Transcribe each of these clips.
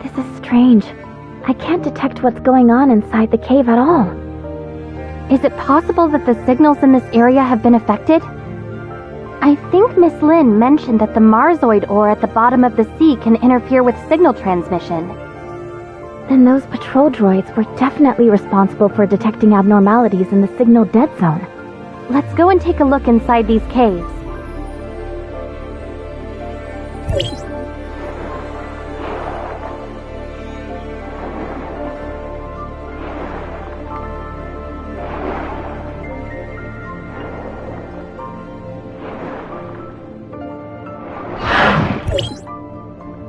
This is strange. I can't detect what's going on inside the cave at all. Is it possible that the signals in this area have been affected? I think Miss Lin mentioned that the Marsoid ore at the bottom of the sea can interfere with signal transmission. Then those patrol droids were definitely responsible for detecting abnormalities in the signal dead zone. Let's go and take a look inside these caves.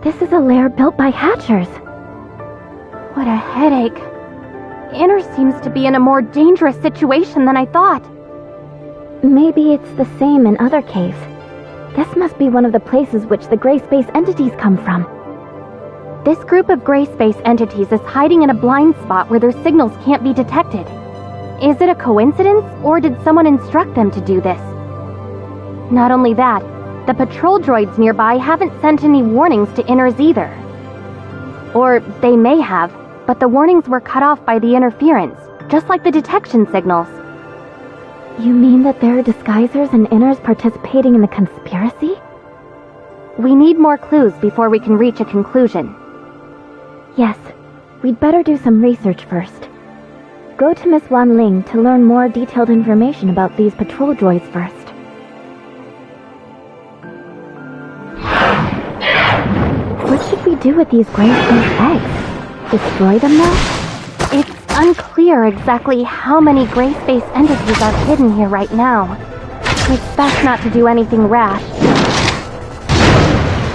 This is a lair built by Hatchers. What a headache. Inner seems to be in a more dangerous situation than I thought. Maybe it's the same in other caves. This must be one of the places which the gray space entities come from. This group of gray space entities is hiding in a blind spot where their signals can't be detected. Is it a coincidence, or did someone instruct them to do this? Not only that, the patrol droids nearby haven't sent any warnings to Inners either. Or they may have, but the warnings were cut off by the interference, just like the detection signals. You mean that there are disguisers and Inners participating in the conspiracy? We need more clues before we can reach a conclusion. Yes, we'd better do some research first. Go to Miss Wan Ling to learn more detailed information about these patrol droids first. What should we do with these gray space eggs? Destroy them now? It's unclear exactly how many gray space entities are hidden here right now. It's best not to do anything rash.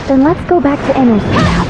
Then let's go back to Inners for now.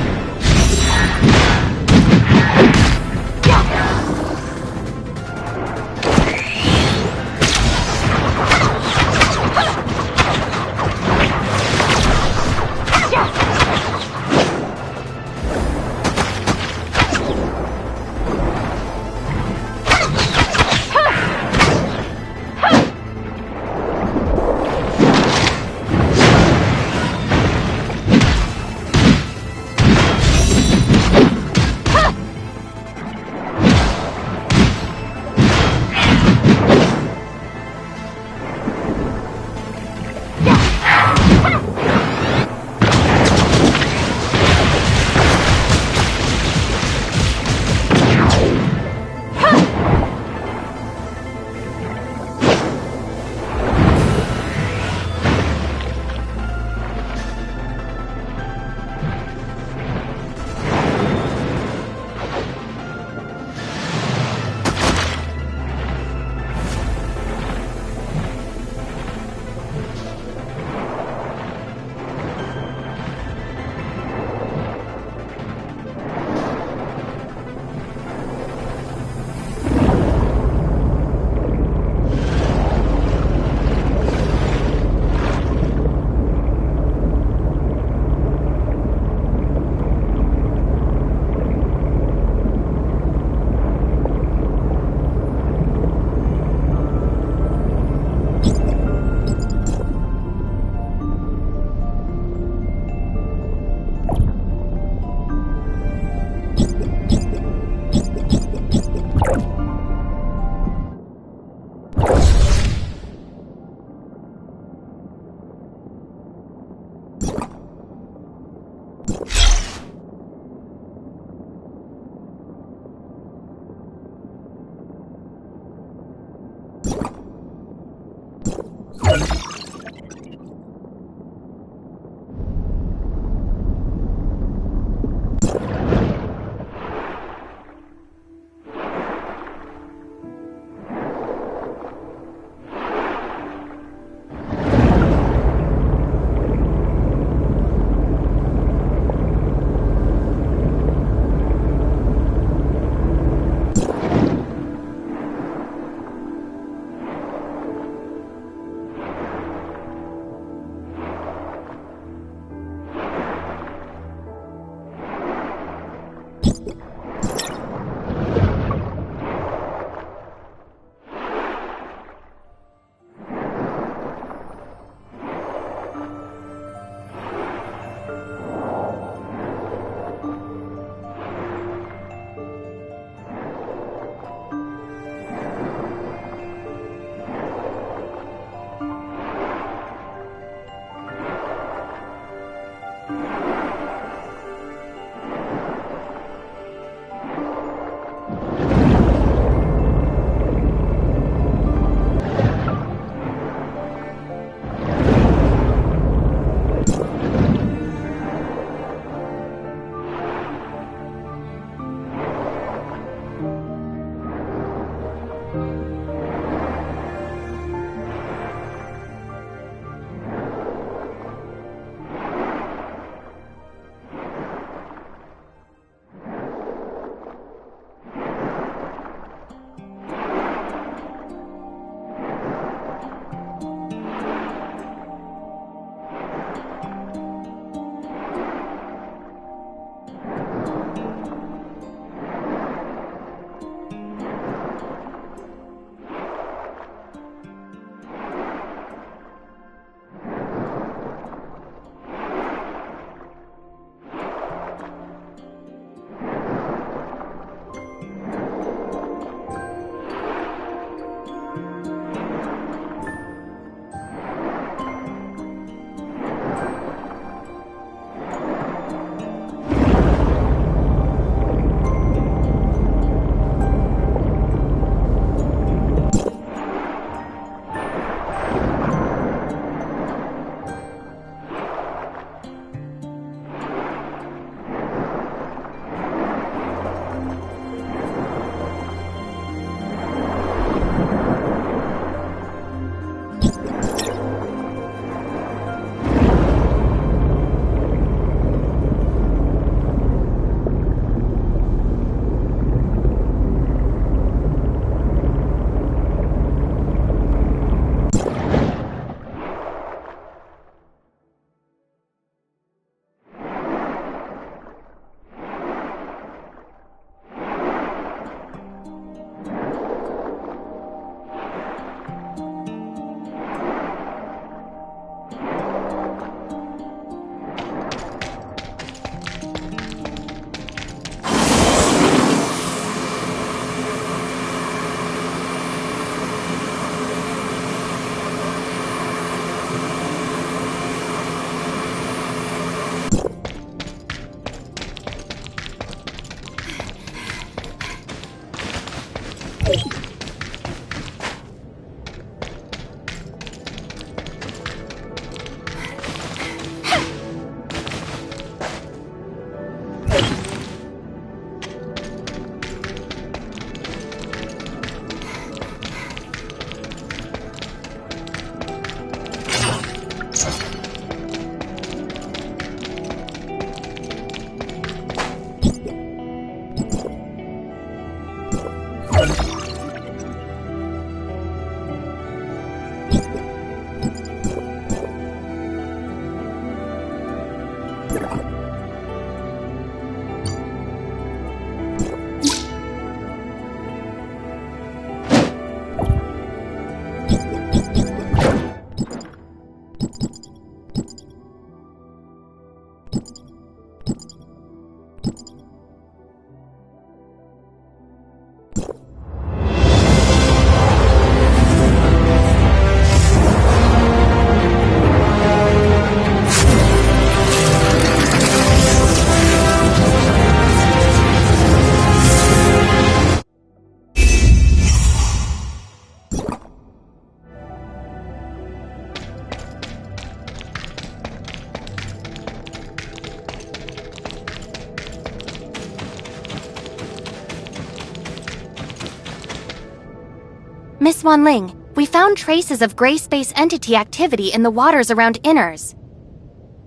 Miss Wanling, we found traces of gray space entity activity in the waters around Inners.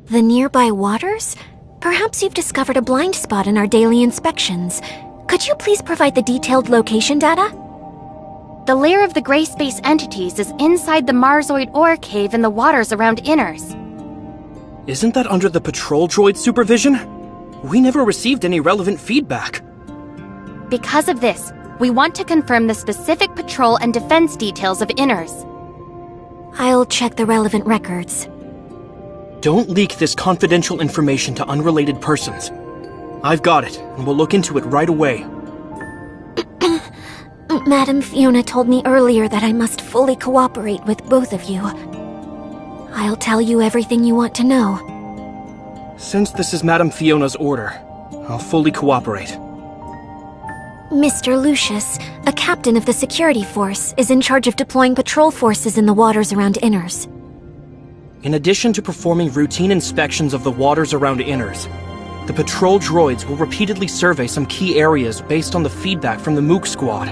The nearby waters? Perhaps you've discovered a blind spot in our daily inspections. Could you please provide the detailed location data? The lair of the gray space entities is inside the Marsoid ore cave in the waters around Inners. Isn't that under the patrol droid supervision? We never received any relevant feedback. Because of this, we want to confirm the specific patrol and defense details of Inners. I'll check the relevant records. Don't leak this confidential information to unrelated persons. I've got it, and we'll look into it right away. Madam Fiona told me earlier that I must fully cooperate with both of you. I'll tell you everything you want to know. Since this is Madam Fiona's order, I'll fully cooperate. Mr. Lucius, a captain of the security force, is in charge of deploying patrol forces in the waters around Inners. In addition to performing routine inspections of the waters around Inners, the patrol droids will repeatedly survey some key areas based on the feedback from the Mook Squad.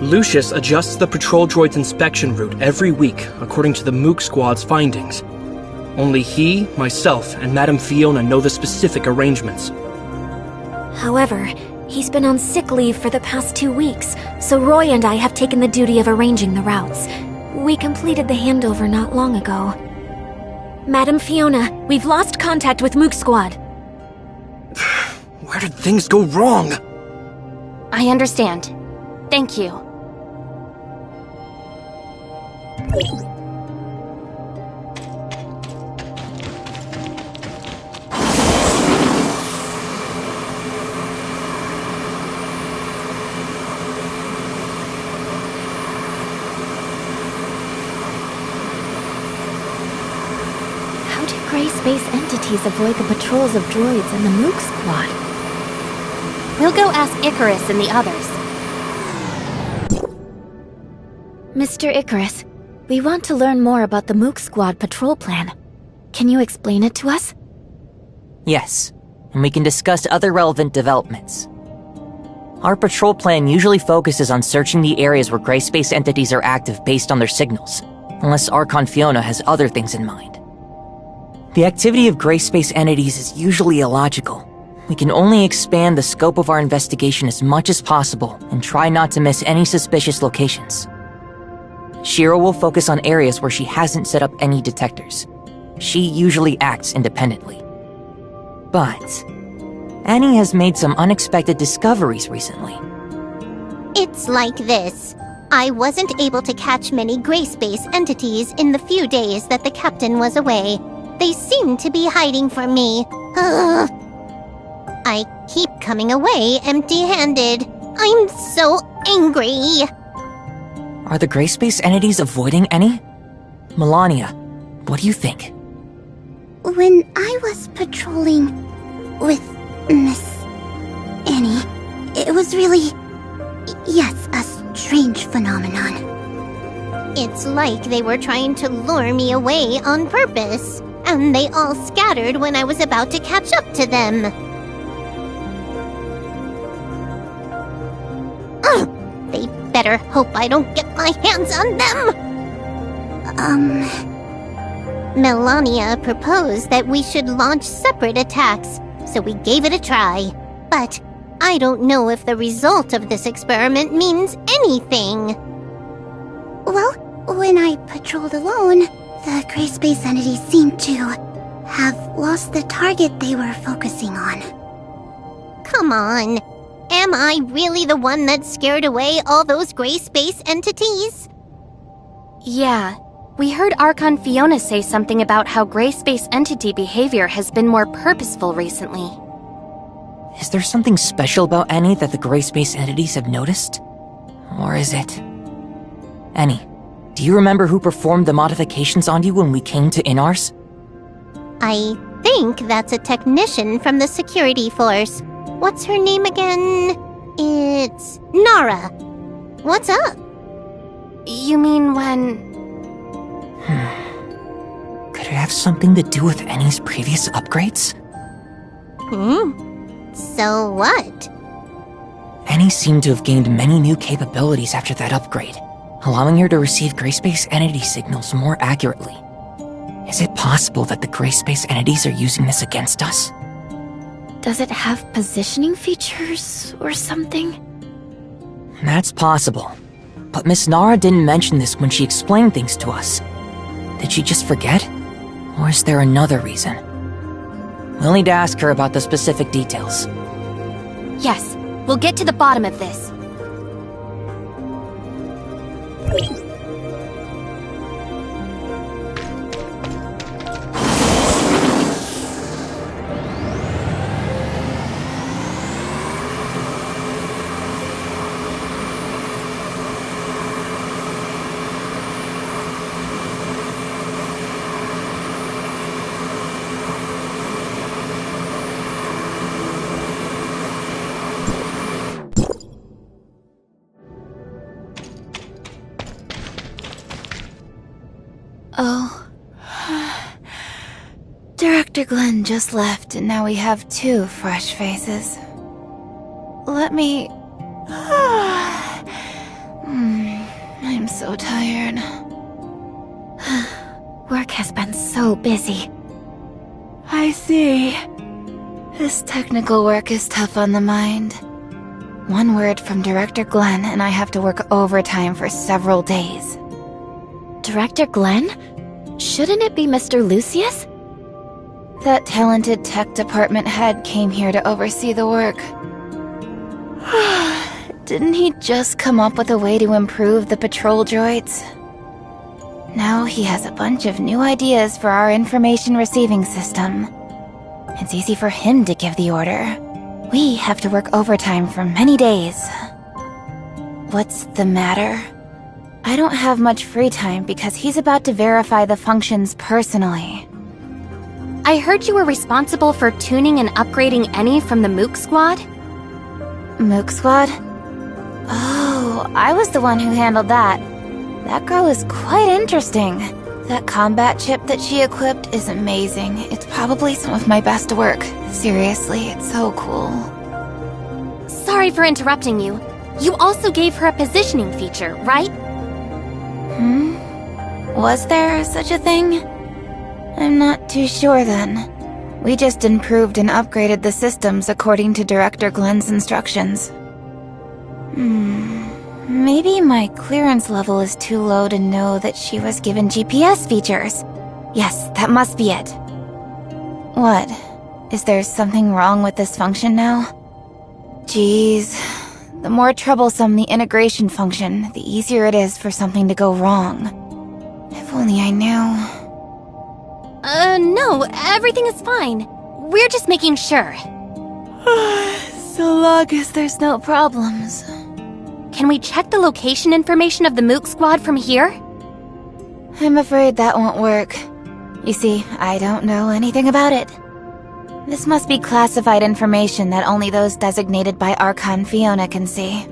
Lucius adjusts the patrol droid's inspection route every week according to the Mook Squad's findings. Only he, myself, and Madame Fiona know the specific arrangements. However, he's been on sick leave for the past 2 weeks, so Roy and I have taken the duty of arranging the routes. We completed the handover not long ago. Madam Fiona, we've lost contact with Mook Squad. Where did things go wrong? I understand. Thank you. How do gray space entities avoid the patrols of droids and the Mook Squad? We'll go ask Icarus and the others. Mr. Icarus, we want to learn more about the Mook Squad patrol plan. Can you explain it to us? Yes, and we can discuss other relevant developments. Our patrol plan usually focuses on searching the areas where gray space entities are active based on their signals, unless Archon Fiona has other things in mind. The activity of gray space entities is usually illogical. We can only expand the scope of our investigation as much as possible and try not to miss any suspicious locations. Shiro will focus on areas where she hasn't set up any detectors. She usually acts independently. But Annie has made some unexpected discoveries recently. It's like this. I wasn't able to catch many gray space entities in the few days that the captain was away. They seem to be hiding from me. Ugh. I keep coming away empty-handed. I'm so angry. Are the gray space entities avoiding any? Melania, what do you think? When I was patrolling with Miss Annie, it was really, yes, a strange phenomenon. It's like they were trying to lure me away on purpose, and they all scattered when I was about to catch up to them. Ugh, they better hope I don't get my hands on them! Melania proposed that we should launch separate attacks, so we gave it a try. But I don't know if the result of this experiment means anything. Well, when I patrolled alone, the gray space entities seemed to have lost the target they were focusing on. Come on. Am I really the one that scared away all those gray space entities? Yeah, We heard Archon Fiona say something about how gray space entity behavior has been more purposeful recently. Is there something special about Annie that the gray space entities have noticed? Or is it... Annie, do you remember who performed the modifications on you when we came to Inars? I think that's a technician from the security force. What's her name again? It's Nara. What's up? You mean when... Could it have something to do with Annie's previous upgrades? So what? Annie seemed to have gained many new capabilities after that upgrade, allowing her to receive gray space entity signals more accurately. Is it possible that the gray space entities are using this against us? Does it have positioning features or something? That's possible. But Miss Nara didn't mention this when she explained things to us. Did she just forget? Or is there another reason? We'll need to ask her about the specific details. Yes, we'll get to the bottom of this. Oh. Director Glenn just left, and now we have 2 fresh faces. Let me... I'm so tired. Work has been so busy. I see. This technical work is tough on the mind. One word from Director Glenn, and I have to work overtime for several days. Director Glenn? Shouldn't it be Mr. Lucius? That talented tech department head came here to oversee the work. Didn't he just come up with a way to improve the patrol droids? Now he has a bunch of new ideas for our information receiving system. It's easy for him to give the order. We have to work overtime for many days. What's the matter? I don't have much free time because he's about to verify the functions personally. I heard you were responsible for tuning and upgrading Annie from the Mook Squad? Mook Squad? Oh, I was the one who handled that. That girl is quite interesting. That combat chip that she equipped is amazing. It's probably some of my best work. Seriously, it's so cool. Sorry for interrupting you. You also gave her a positioning feature, right? Was there such a thing? I'm not too sure then. We just improved and upgraded the systems according to Director Glenn's instructions. Maybe my clearance level is too low to know that she was given GPS features. Yes, that must be it. What? Is there something wrong with this function now? Jeez. The more troublesome the integration function, the easier it is for something to go wrong. If only I knew. No, everything is fine. We're just making sure. So long as there's no problems. Can we check the location information of the Mook Squad from here? I'm afraid that won't work. You see, I don't know anything about it. This must be classified information that only those designated by Archon Fiona can see.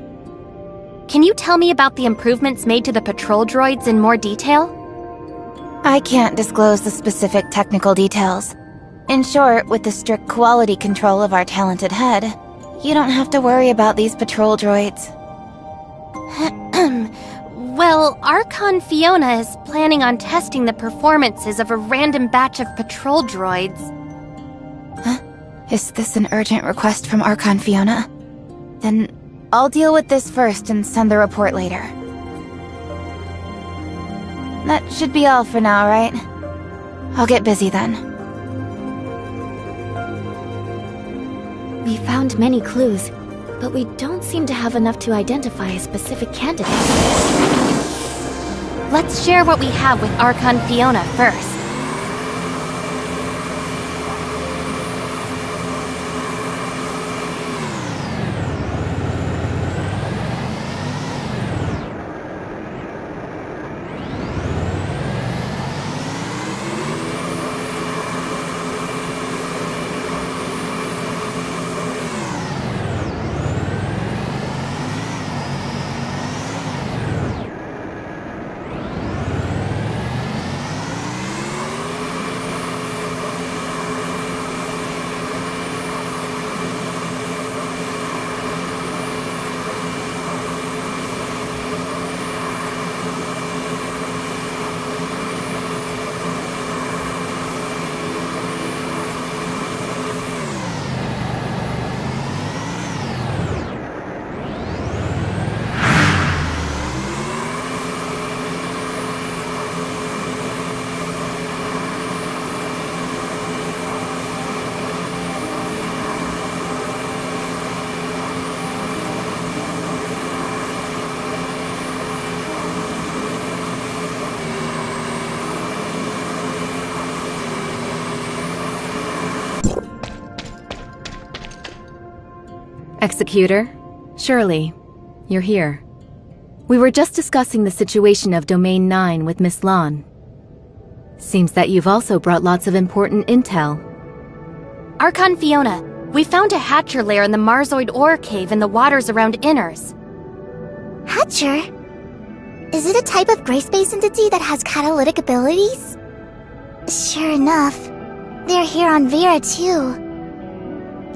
Can you tell me about the improvements made to the patrol droids in more detail? I can't disclose the specific technical details. In short, with the strict quality control of our talented head, you don't have to worry about these patrol droids. Well, Archon Fiona is planning on testing the performances of a random batch of patrol droids. Huh? Is this an urgent request from Archon Fiona? Then I'll deal with this first and send the report later. That should be all for now, right? I'll get busy then. We found many clues, but we don't seem to have enough to identify a specific candidate. Let's share what we have with Archon Fiona first. Executor, Shirley, you're here. We were just discussing the situation of Domain 9 with Miss Lon. Seems that you've also brought lots of important intel. Archon Fiona, we found a Hatcher lair in the Marzoid ore cave in the waters around Inners. Hatcher? Is it a type of gray space entity that has catalytic abilities? Sure enough. They're here on Vera, too.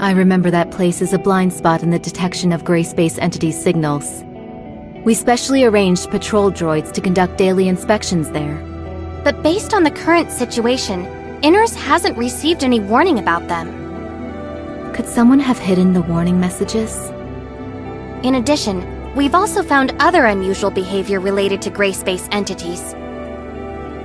I remember that place as a blind spot in the detection of gray space entities' signals. We specially arranged patrol droids to conduct daily inspections there. But based on the current situation, Inners hasn't received any warning about them. Could someone have hidden the warning messages? In addition, we've also found other unusual behavior related to gray space entities.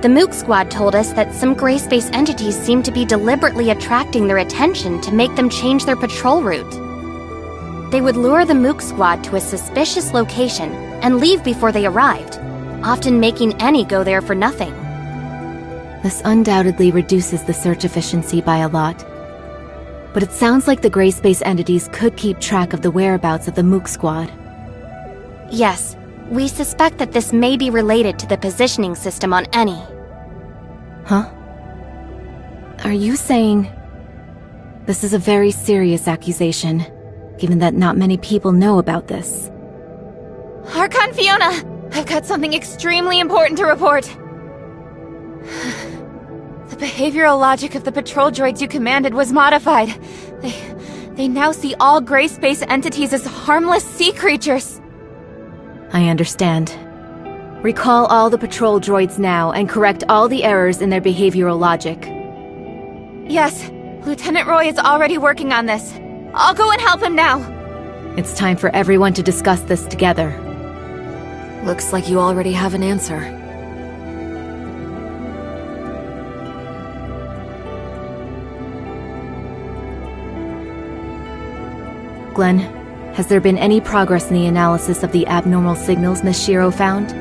The Mook Squad told us that some gray space entities seem to be deliberately attracting their attention to make them change their patrol route. They would lure the Mook Squad to a suspicious location and leave before they arrived, often making any go there for nothing. This undoubtedly reduces the search efficiency by a lot. But it sounds like the gray space entities could keep track of the whereabouts of the Mook Squad. Yes, we suspect that this may be related to the positioning system on Eni. Huh? Are you saying... This is a very serious accusation, given that not many people know about this. Archon Fiona! I've got something extremely important to report. The behavioral logic of the patrol droids you commanded was modified. They now see all gray space entities as harmless sea creatures. I understand. Recall all the patrol droids now and correct all the errors in their behavioral logic. Yes, Lieutenant Roy is already working on this. I'll go and help him now. It's time for everyone to discuss this together. Looks like you already have an answer. Glenn, has there been any progress in the analysis of the abnormal signals Miss Shiro found?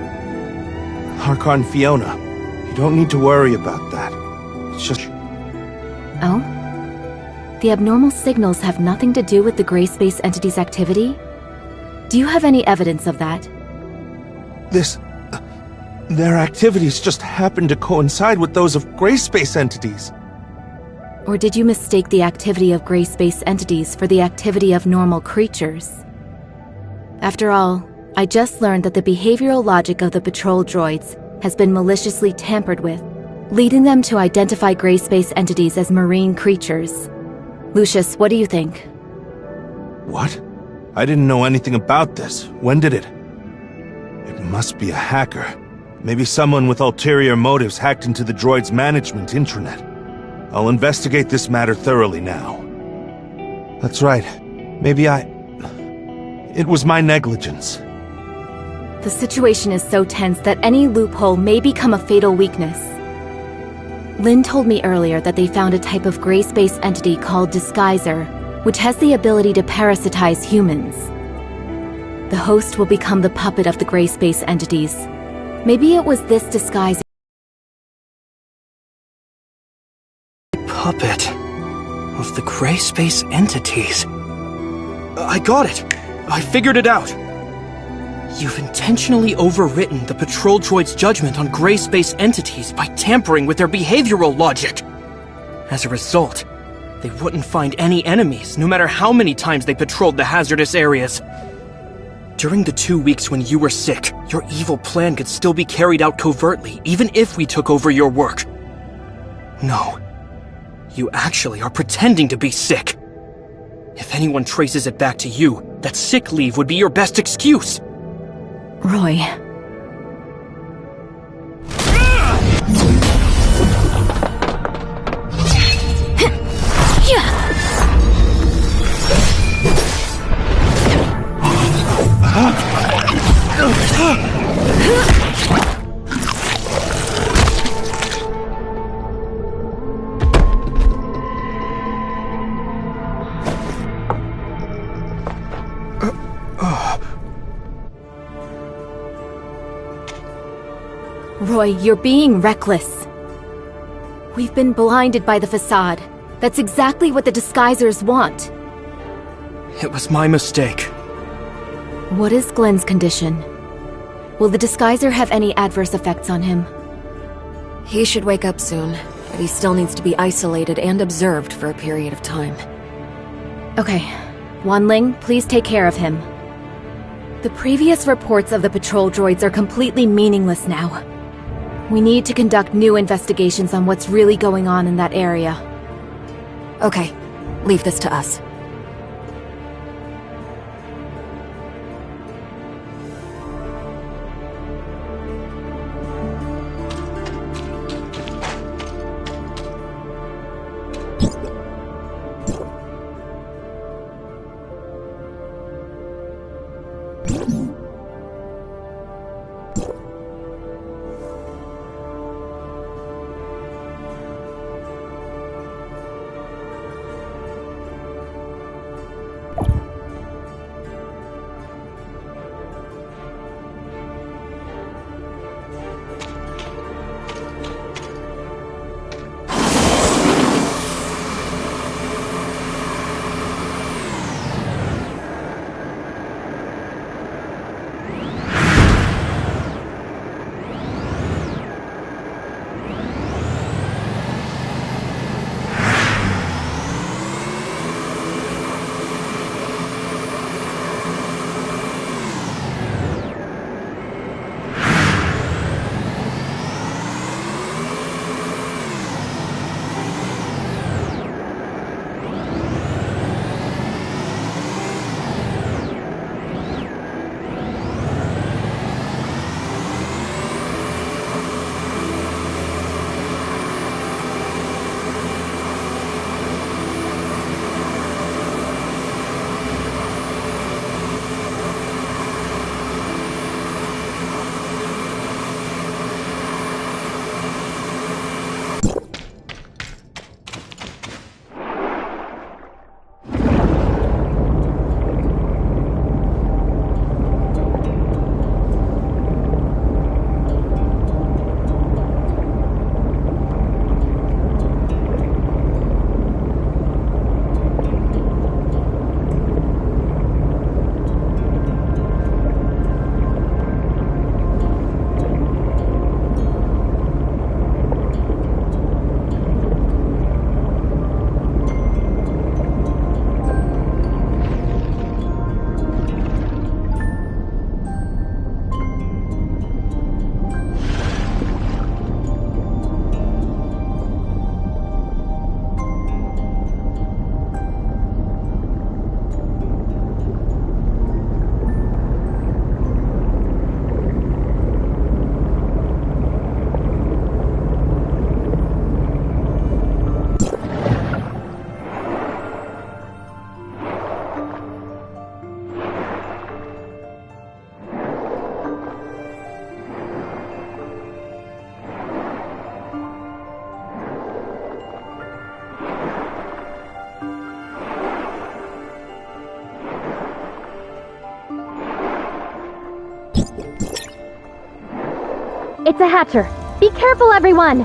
Archon Fiona, you don't need to worry about that. It's just... Oh? The abnormal signals have nothing to do with the gray space entity's activity? Do you have any evidence of that? Their activities just happen to coincide with those of gray space entities. Or did you mistake the activity of gray space entities for the activity of normal creatures? After all, I just learned that the behavioral logic of the patrol droids has been maliciously tampered with, leading them to identify gray space entities as marine creatures. Lucius, what do you think? What? I didn't know anything about this. When did it? It must be a hacker. Maybe someone with ulterior motives hacked into the droid's management intranet. I'll investigate this matter thoroughly now. That's right. Maybe it was my negligence. The situation is so tense that any loophole may become a fatal weakness. Lynn told me earlier that they found a type of gray space entity called Disguiser, which has the ability to parasitize humans. The host will become the puppet of the gray space entities, Maybe it was this disguise. Puppet of the gray space entities. I got it! I figured it out! You've intentionally overwritten the patrol droid's judgment on gray space entities by tampering with their behavioral logic. As a result, they wouldn't find any enemies, no matter how many times they patrolled the hazardous areas. During the 2 weeks when you were sick, your evil plan could still be carried out covertly, even if we took over your work. No. You actually are pretending to be sick. If anyone traces it back to you, that sick leave would be your best excuse. Roy. Roy, you're being reckless. We've been blinded by the facade. That's exactly what the disguisers want. It was my mistake. What is Glenn's condition? Will the disguiser have any adverse effects on him? He should wake up soon, but he still needs to be isolated and observed for a period of time. Okay. Wanling, please take care of him. The previous reports of the patrol droids are completely meaningless now. We need to conduct new investigations on what's really going on in that area. Okay, leave this to us. It's a hatcher. Be careful, everyone!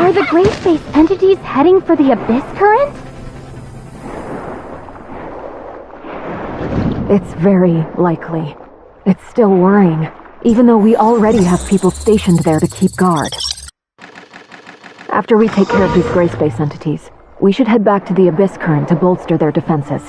Are the gray space entities heading for the Abyss Current? It's very likely. It's still worrying, even though we already have people stationed there to keep guard. After we take care of these gray space entities, we should head back to the Abyss Current to bolster their defenses.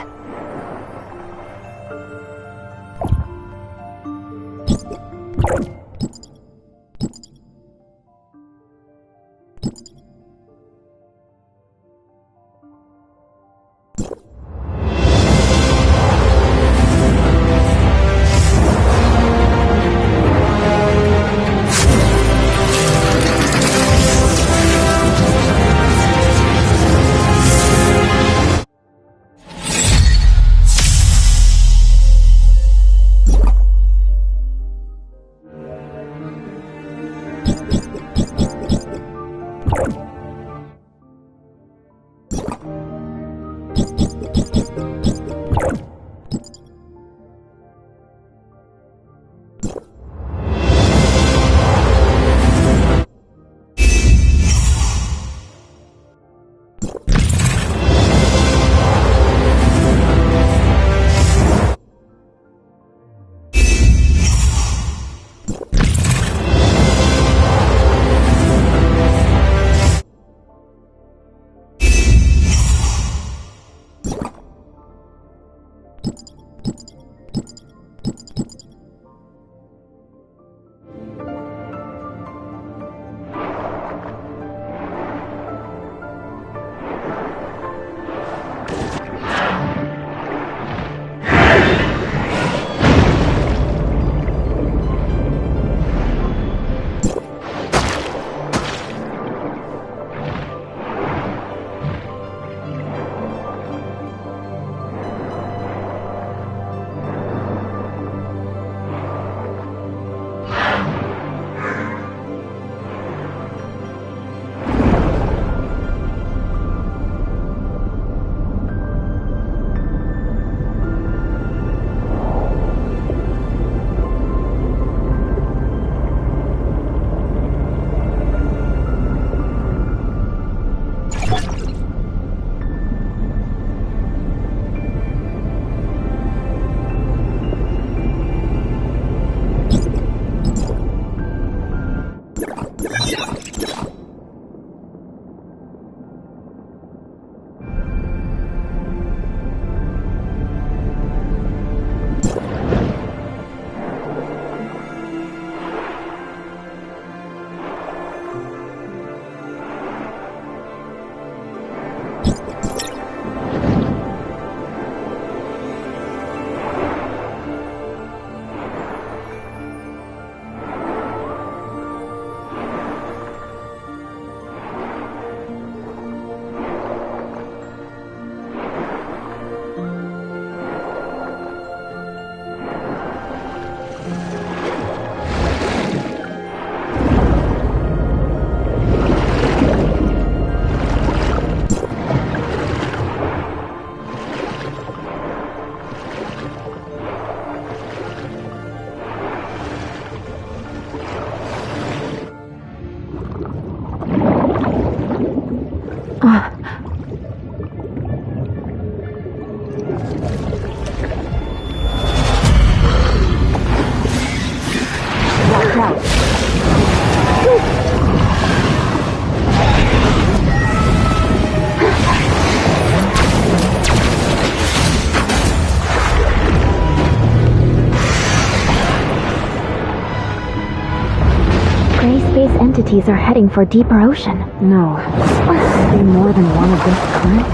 entities are heading for deeper ocean. No. Are they more than one of this current?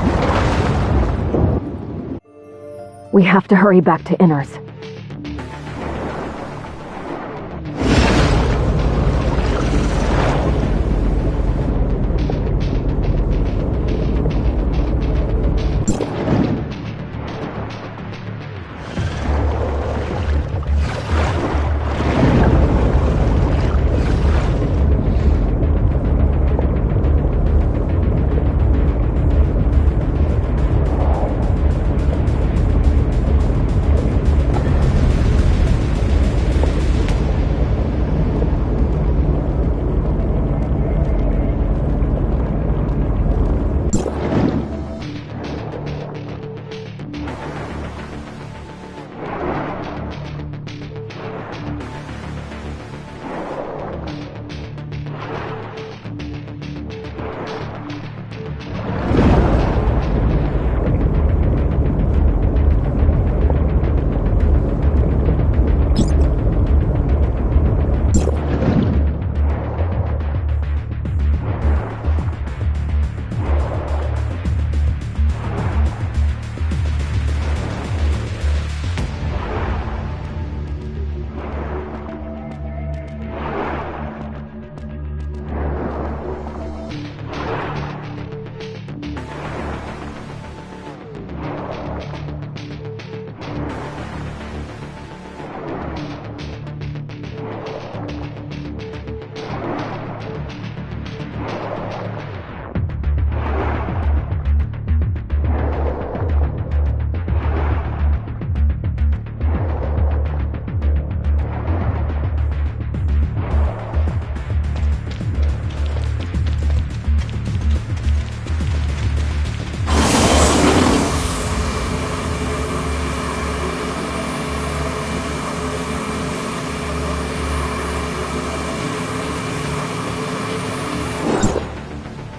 We have to hurry back to Inners.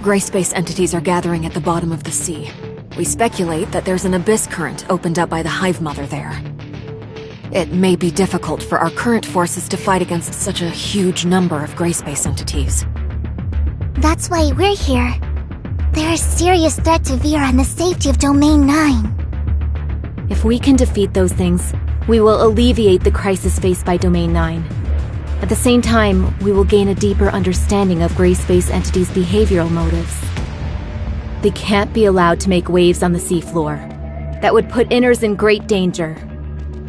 Gray space entities are gathering at the bottom of the sea. We speculate that there's an abyss current opened up by the Hive Mother there. It may be difficult for our current forces to fight against such a huge number of gray space entities. That's why we're here. They're a serious threat to Vera and the safety of Domain 9. If we can defeat those things, we will alleviate the crisis faced by Domain 9. At the same time, we will gain a deeper understanding of gray space entities' behavioral motives. They can't be allowed to make waves on the seafloor. That would put Inners in great danger.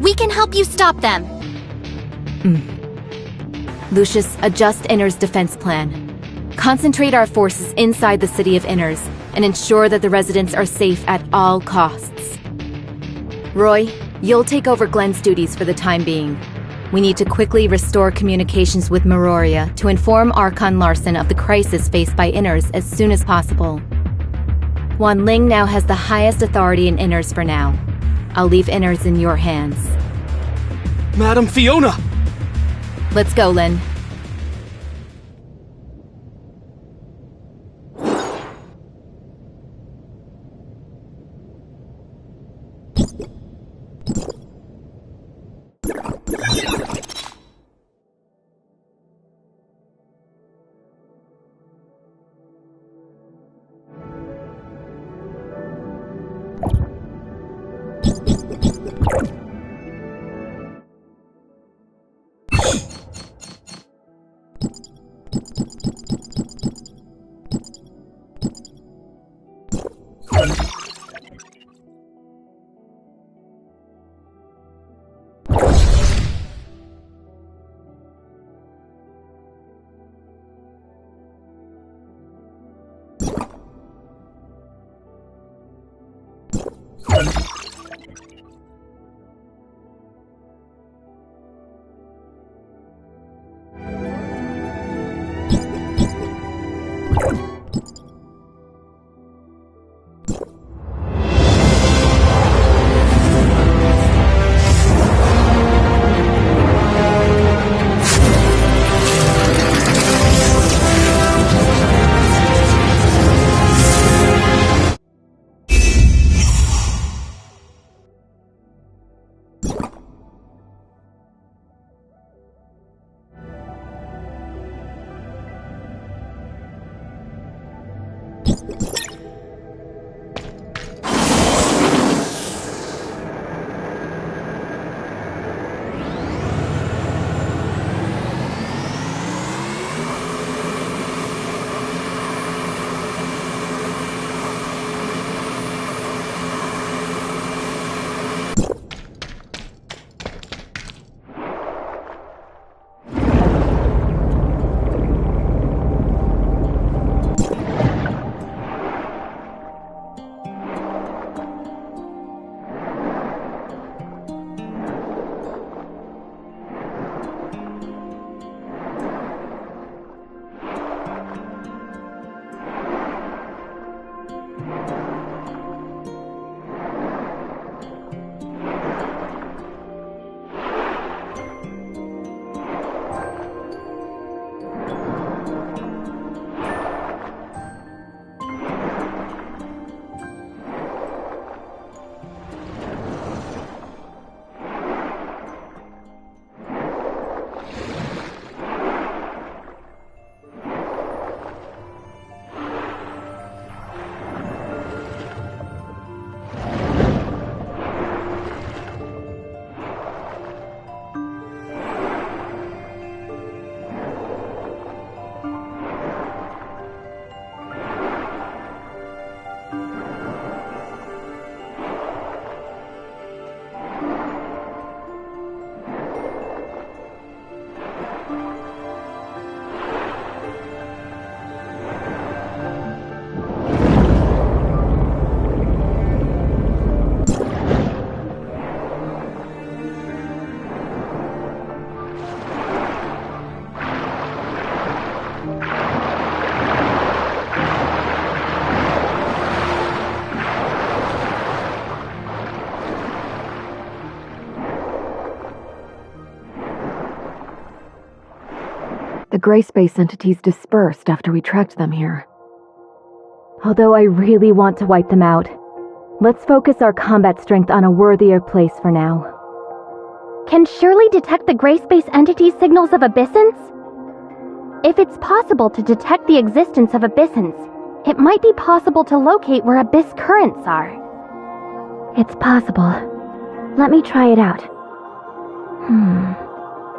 We can help you stop them! Lucius, adjust Inners' defense plan. Concentrate our forces inside the city of Inners, and ensure that the residents are safe at all costs. Roy, you'll take over Glenn's duties for the time being. We need to quickly restore communications with Meroria to inform Archon Larson of the crisis faced by Inners as soon as possible. Wan Ling now has the highest authority in Inners for now. I'll leave Inners in your hands. Madam Fiona! Let's go, Lin. The gray space entities dispersed after we tracked them here. Although I really want to wipe them out, let's focus our combat strength on a worthier place for now. Can Shirley detect the gray space entity's signals of abyssins? If it's possible to detect the existence of abyssins, it might be possible to locate where abyss currents are. It's possible. Let me try it out.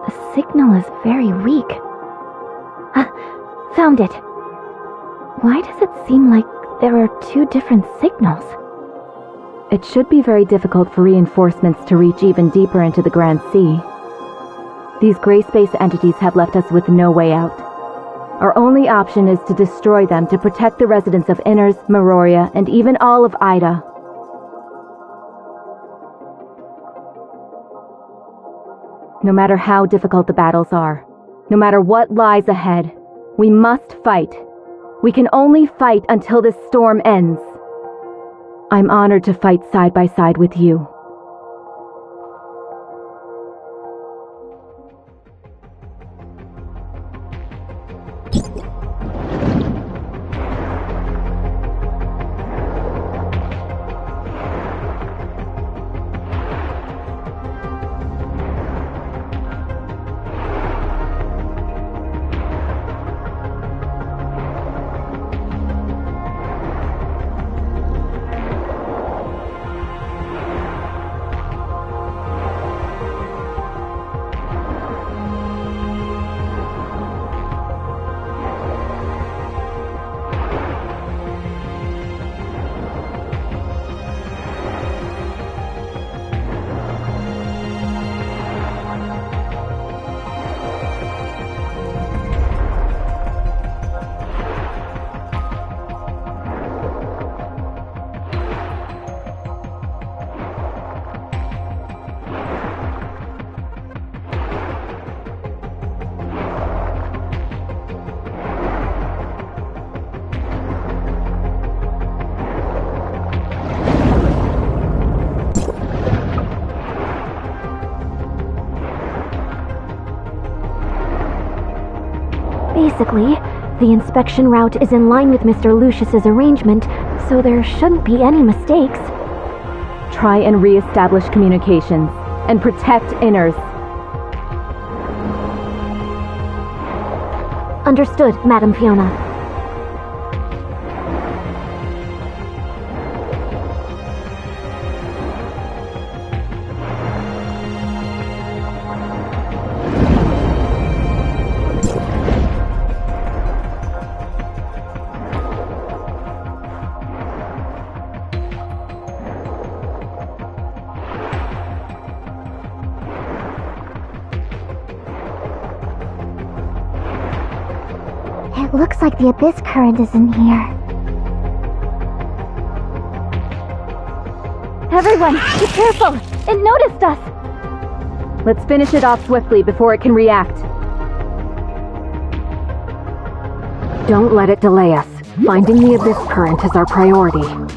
The signal is very weak. Found it. Why does it seem like there are two different signals? It should be very difficult for reinforcements to reach even deeper into the Grand Sea. These gray space entities have left us with no way out. Our only option is to destroy them to protect the residents of Inners, Meroria, and even all of Ida. No matter how difficult the battles are, no matter what lies ahead, we must fight. We can only fight until this storm ends. I'm honored to fight side by side with you. Basically, the inspection route is in line with Mr. Lucius's arrangement, so there shouldn't be any mistakes. Try and re-establish communications, and protect Inners. Understood, Madam Fiona. It looks like the abyss current is in here. Everyone, be careful! It noticed us! Let's finish it off swiftly before it can react. Don't let it delay us. Finding the abyss current is our priority.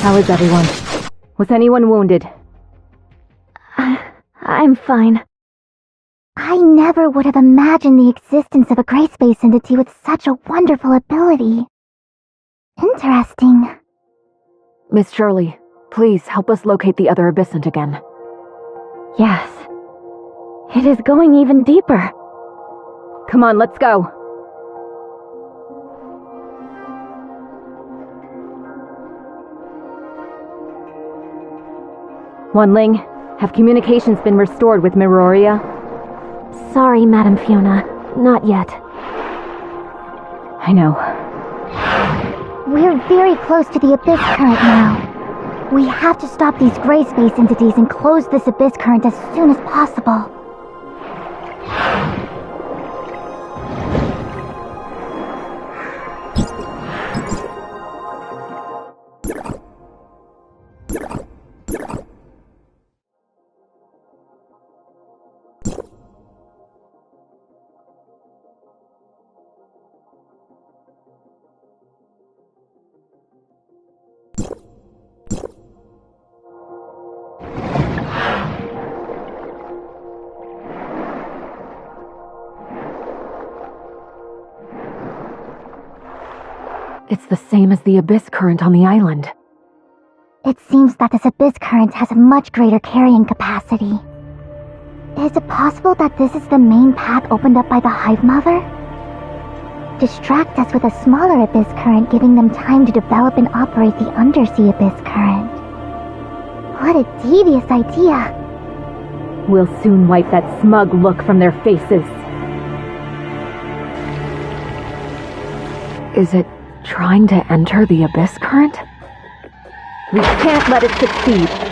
How is everyone? Was anyone wounded? I'm fine. I never would have imagined the existence of a gray space entity with such a wonderful ability. Interesting. Miss Shirley, please help us locate the other abyssant again. Yes. It is going even deeper. Come on, let's go. Wanling, have communications been restored with Miroria? Sorry, Madam Fiona. Not yet. I know. We're very close to the abyss current now. We have to stop these gray space entities and close this abyss current as soon as possible. It's the same as the abyss current on the island. It seems that this abyss current has a much greater carrying capacity. Is it possible that this is the main path opened up by the Hive Mother? Distract us with a smaller abyss current, giving them time to develop and operate the undersea abyss current. What a devious idea! We'll soon wipe that smug look from their faces. Is it trying to enter the abyss current? We can't let it succeed.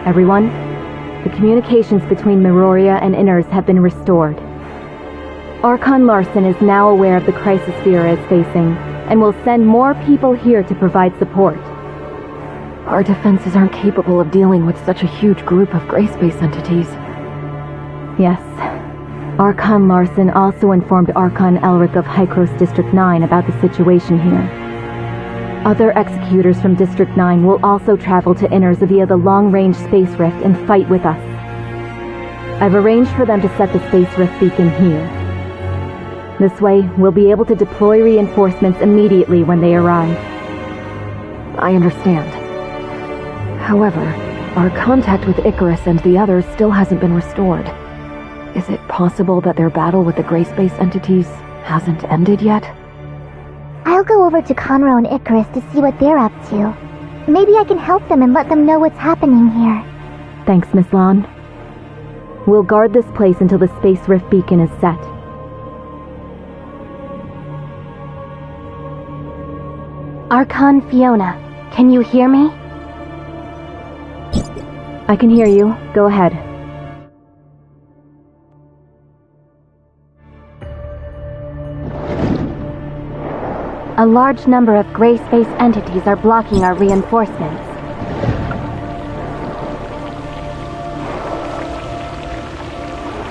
Everyone, the communications between Meroria and Inners have been restored. Archon Larson is now aware of the crisis Vera is facing, and will send more people here to provide support. Our defenses aren't capable of dealing with such a huge group of gray space entities. Yes. Archon Larson also informed Archon Elric of Hykros District 9 about the situation here. Other executors from District 9 will also travel to Inners via the long-range space rift and fight with us. I've arranged for them to set the space rift beacon here. This way, we'll be able to deploy reinforcements immediately when they arrive. I understand. However, our contact with Icarus and the others still hasn't been restored. Is it possible that their battle with the gray space entities hasn't ended yet? I'll go over to Conroe and Icarus to see what they're up to. Maybe I can help them and let them know what's happening here. Thanks, Miss Lon. We'll guard this place until the space rift beacon is set. Archon Fiona, can you hear me? I can hear you. Go ahead. A large number of gray space entities are blocking our reinforcements.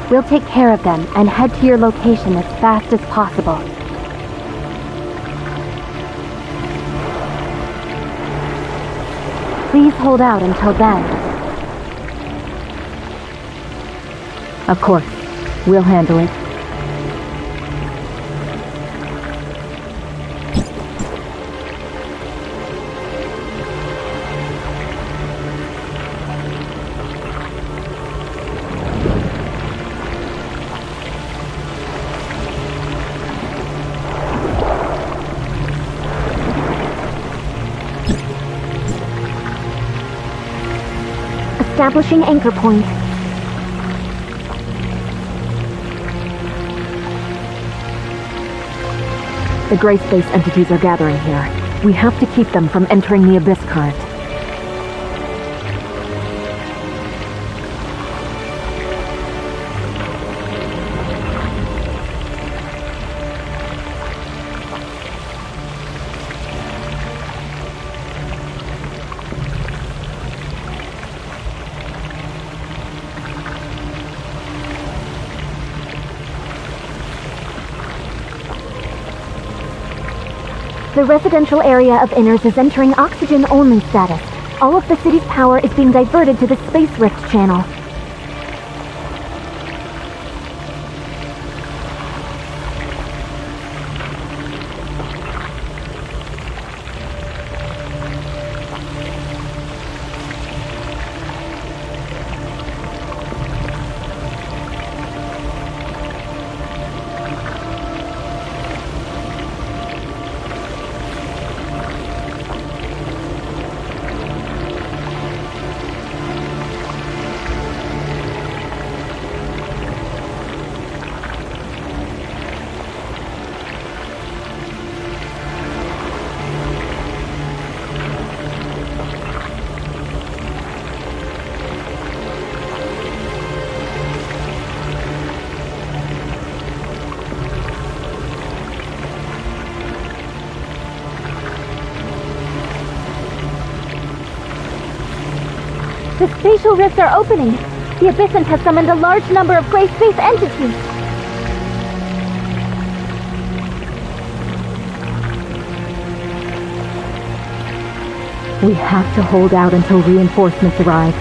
We'll take care of them and head to your location as fast as possible. Please hold out until then. Of course. We'll handle it. Establishing anchor point. The gray space entities are gathering here. We have to keep them from entering the abyss current. The residential area of Inners is entering oxygen-only status. All of the city's power is being diverted to the Space Rift channel. The spatial rifts are opening. The Abyssant has summoned a large number of gray space entities. We have to hold out until reinforcements arrive.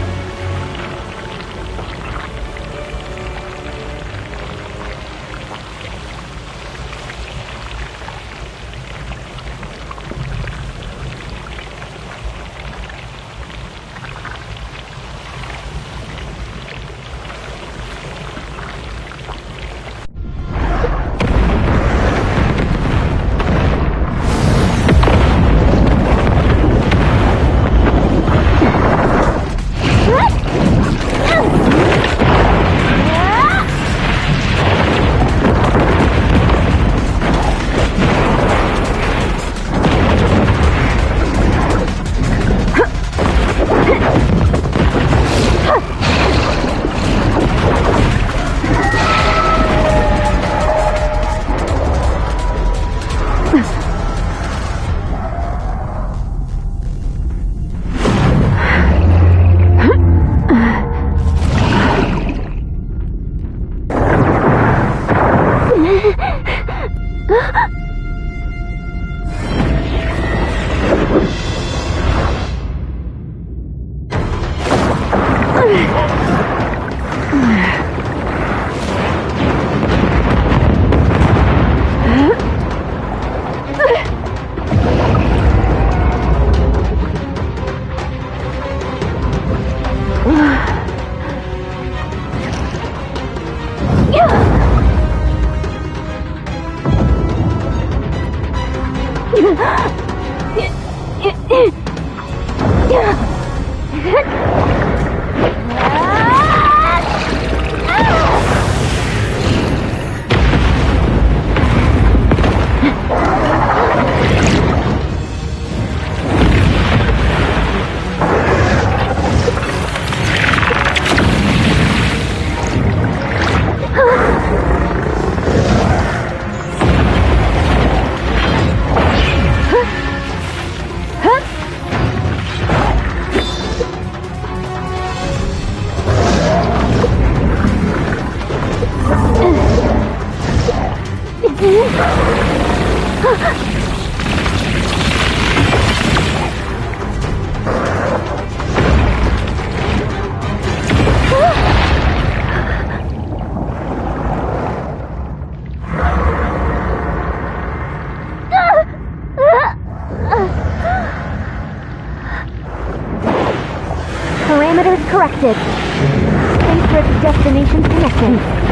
Parameters corrected. Space destinations connected.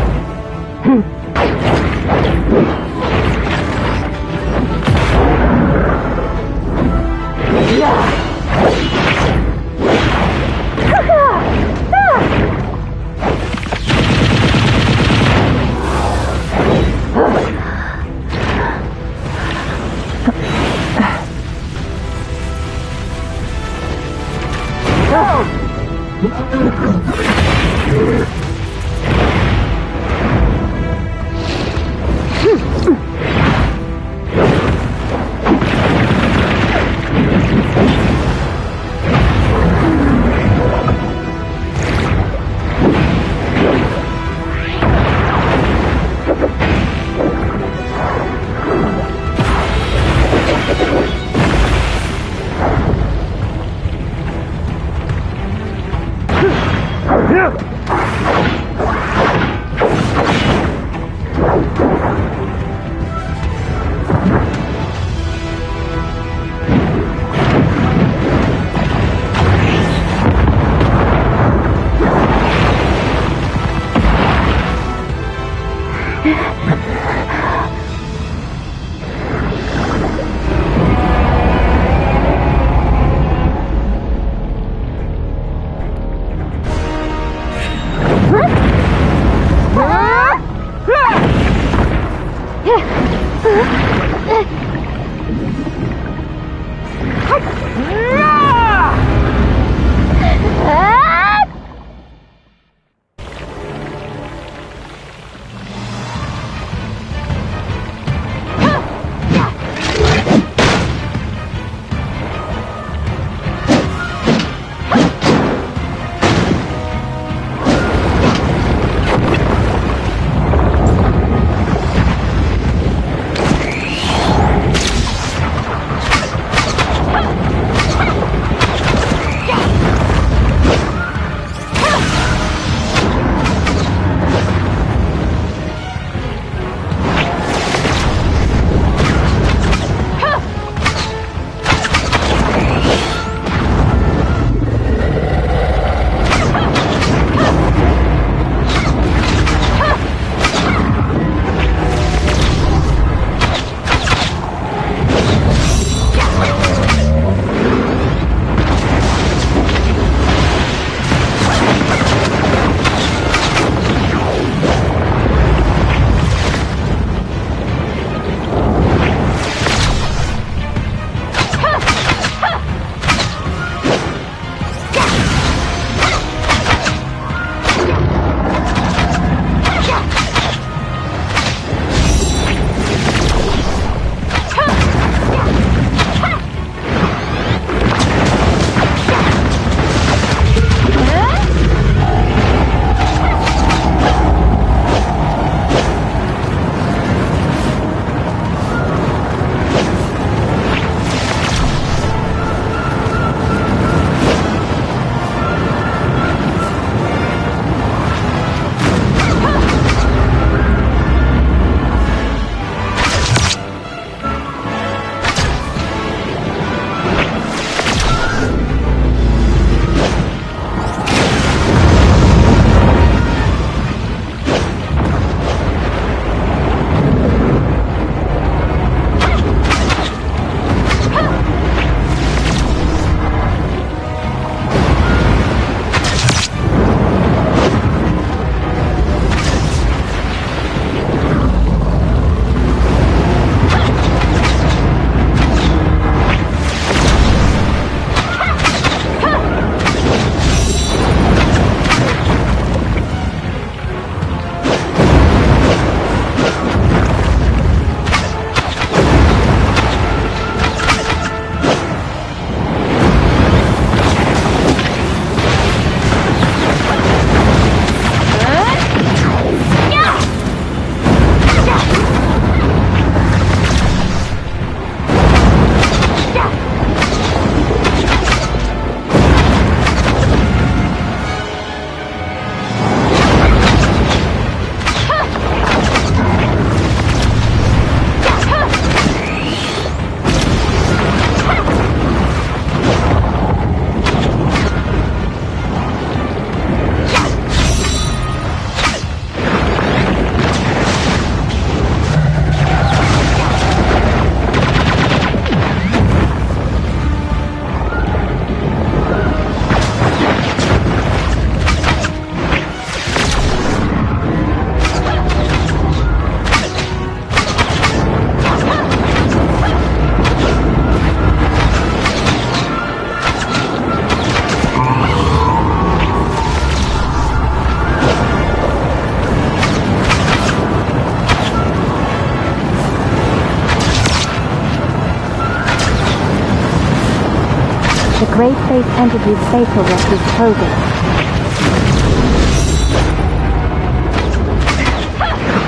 The gray space entity's facial rift is closing.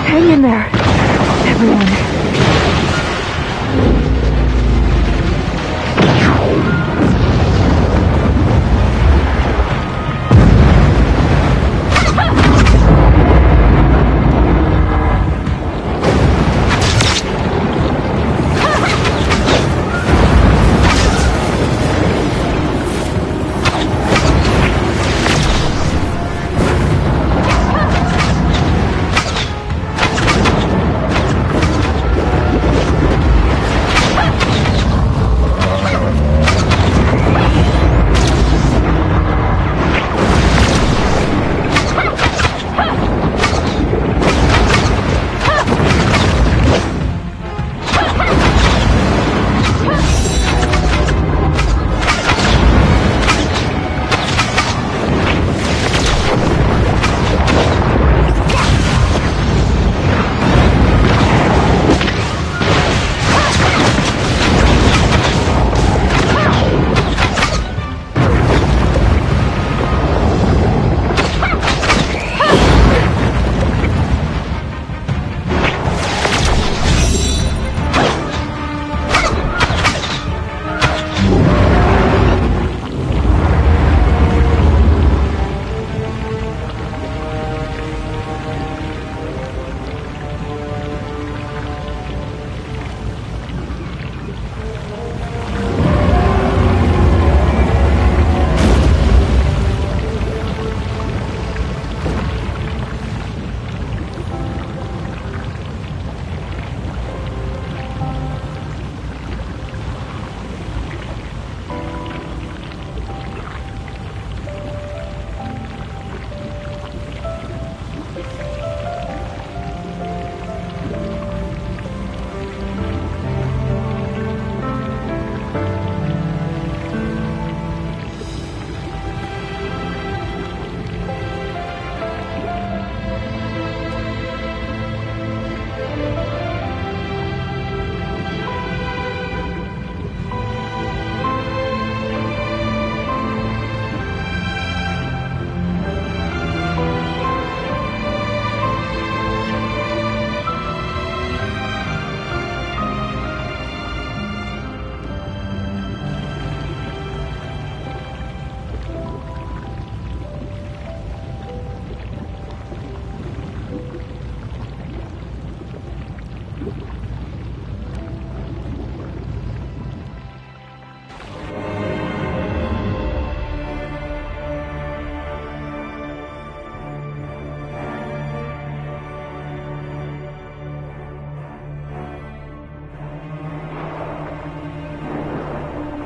Hang in there, everyone.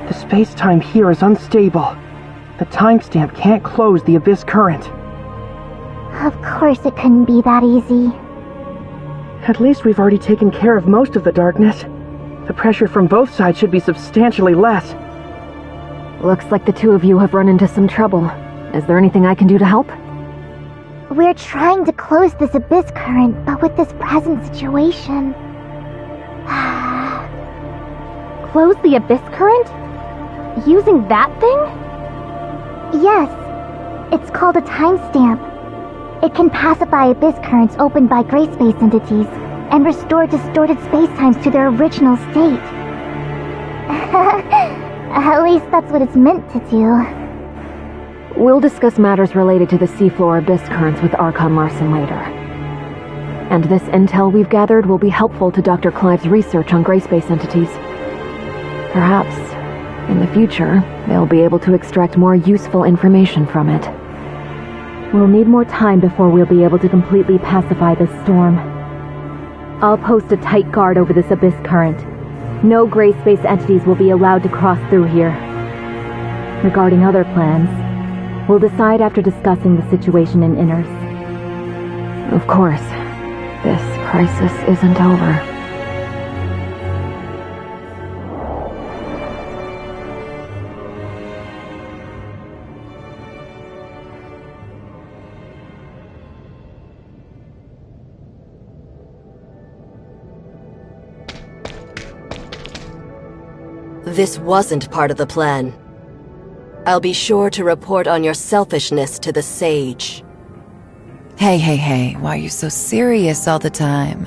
The space-time here is unstable. The timestamp can't close the abyss current. Of course it couldn't be that easy. At least we've already taken care of most of the darkness. The pressure from both sides should be substantially less. Looks like the two of you have run into some trouble. Is there anything I can do to help? We're trying to close this abyss current, but with this present situation... Close the abyss current? Using that thing? Yes. It's called a timestamp. It can pacify abyss currents opened by gray space entities and restore distorted spacetimes to their original state. At least that's what it's meant to do. We'll discuss matters related to the seafloor abyss currents with Archon Larson later. And this intel we've gathered will be helpful to Dr. Clive's research on gray space entities. Perhaps, in the future, they'll be able to extract more useful information from it. We'll need more time before we'll be able to completely pacify this storm. I'll post a tight guard over this abyss current. No gray space entities will be allowed to cross through here. Regarding other plans, we'll decide after discussing the situation in Inners. Of course, this crisis isn't over. This wasn't part of the plan. I'll be sure to report on your selfishness to the sage. Hey, why are you so serious all the time?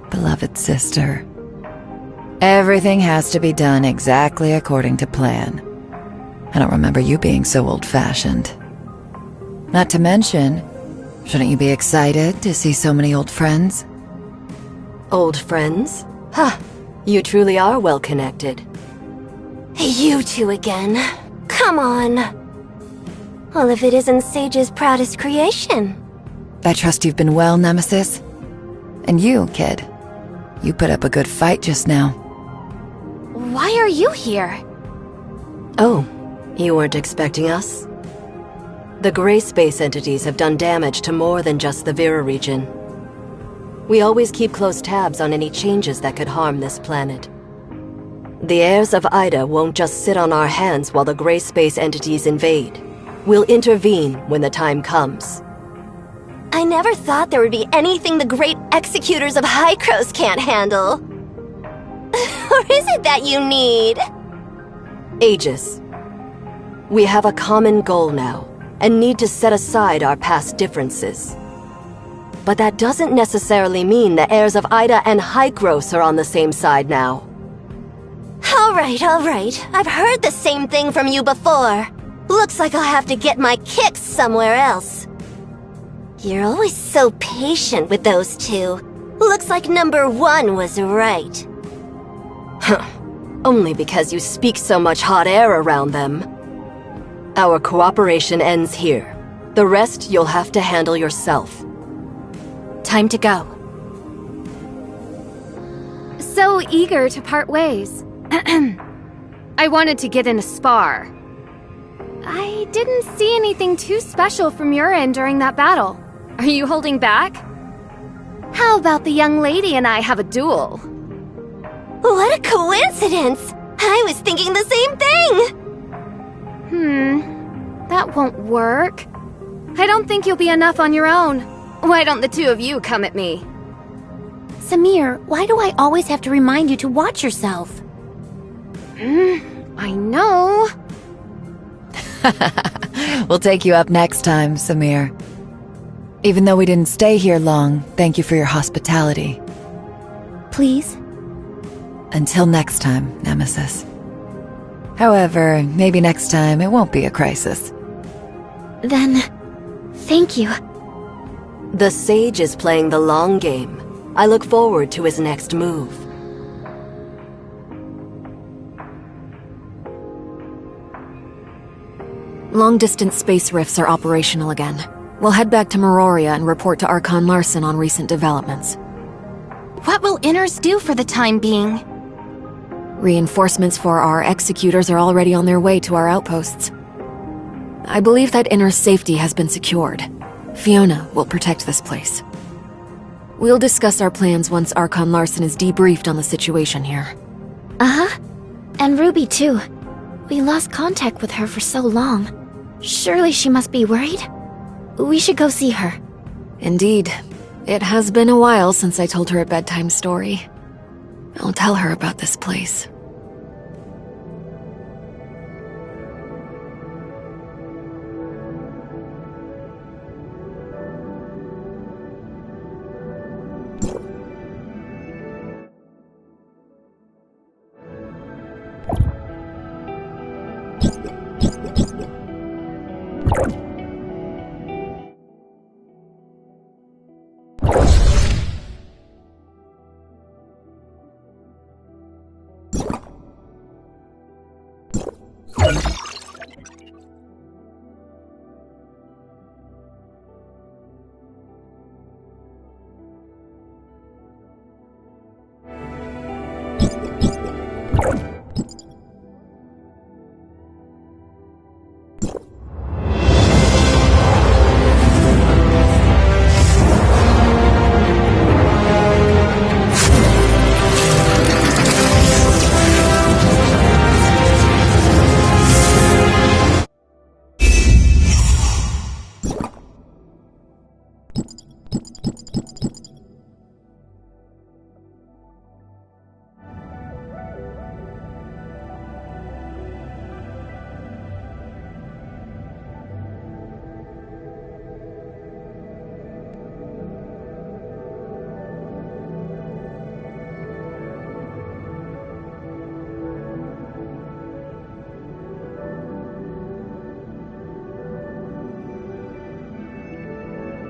Beloved sister. Everything has to be done exactly according to plan. I don't remember you being so old-fashioned. Not to mention, shouldn't you be excited to see so many old friends? Old friends? Ha! You truly are well connected. You two again. Come on. Well, if it isn't Sage's proudest creation. I trust you've been well, Nemesis. And you, kid. You put up a good fight just now. Why are you here? Oh, you weren't expecting us? The gray space entities have done damage to more than just the Vera region. We always keep close tabs on any changes that could harm this planet. The heirs of Ida won't just sit on our hands while the gray space entities invade. We'll intervene when the time comes. I never thought there would be anything the great executors of Hykros can't handle. Or is it that you need? Aegis. We have a common goal now, and need to set aside our past differences. But that doesn't necessarily mean the heirs of Ida and Hykros are on the same side now. All right. I've heard the same thing from you before. Looks like I'll have to get my kicks somewhere else. You're always so patient with those two. Looks like number one was right. Huh. Only because you speak so much hot air around them. Our cooperation ends here. The rest you'll have to handle yourself. Time to go. So eager to part ways. I wanted to get in a spar. I didn't see anything too special from your end during that battle. Are you holding back? How about the young lady and I have a duel? What a coincidence! I was thinking the same thing! That won't work. I don't think you'll be enough on your own. Why don't the two of you come at me? Samir, why do I always have to remind you to watch yourself? I know. We'll take you up next time, Samir. Even though we didn't stay here long, thank you for your hospitality. Please? Until next time, Nemesis. However, maybe next time it won't be a crisis. Then, thank you. The Sage is playing the long game. I look forward to his next move. Long-distance space rifts are operational again. We'll head back to Meroria and report to Archon Larson on recent developments. What will Inners do for the time being? Reinforcements for our executors are already on their way to our outposts. I believe that Inner's safety has been secured. Fiona will protect this place. We'll discuss our plans once Archon Larson is debriefed on the situation here. Uh-huh. And Ruby, too. We lost contact with her for so long. Surely she must be worried? We should go see her. Indeed. It has been a while since I told her a bedtime story. I'll tell her about this place.